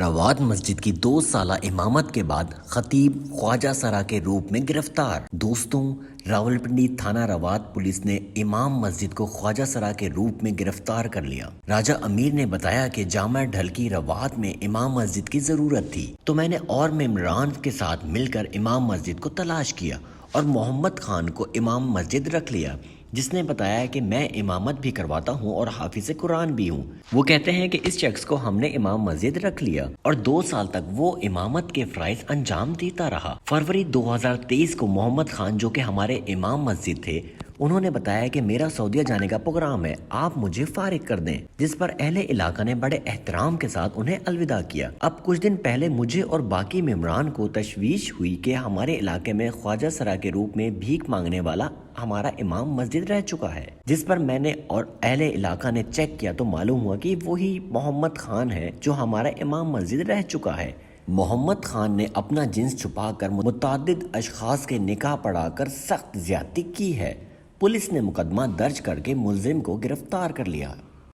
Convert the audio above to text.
رواد مسجد کی 2 سالہ امامت کے بعد خطیب خواجہ سرا کے روپ میں گرفتار۔ دوستوں، راولپنڈی تھانہ رواد پولیس نے امام مسجد کو خواجہ سرا کے روپ میں گرفتار کر لیا۔ راجہ امیر نے بتایا کہ جامع ڈھلکی رواد میں امام مسجد کی ضرورت تھی تو میں نے اور ممبران کے ساتھ مل کر امام مسجد کو تلاش کیا اور محمد خان کو امام مسجد رکھ لیا، جس نے بتایا کہ میں امامت بھی کرواتا ہوں اور حافظ قرآن بھی ہوں۔ وہ کہتے ہیں کہ اس شخص کو ہم نے امام مسجد رکھ لیا اور 2 سال تک وہ امامت کے فرائض انجام دیتا رہا۔ فروری 2023 کو محمد خان، جو کہ ہمارے امام مسجد تھے، انہوں نے بتایا کہ میرا سعودیہ جانے کا پروگرام ہے، آپ مجھے فارغ کر دیں، جس پر اہل علاقہ نے بڑے احترام کے ساتھ انہیں الوداع کیا۔ اب کچھ دن پہلے مجھے اور باقی ممبران کو تشویش ہوئی کہ ہمارے علاقے میں خواجہ سرا کے روپ میں بھیک مانگنے والا ہمارا امام مسجد رہ چکا ہے، جس پر میں نے اور اہل علاقہ نے چیک کیا تو معلوم ہوا کہ وہی محمد خان ہے جو ہمارا امام مسجد رہ چکا ہے۔ محمد خان نے اپنا جنس چھپا کر متعدد اشخاص کے نکاح پڑھا کر سخت زیادتی کی ہے۔ پولیس نے مقدمہ درج کر کے ملزم کو گرفتار کر لیا۔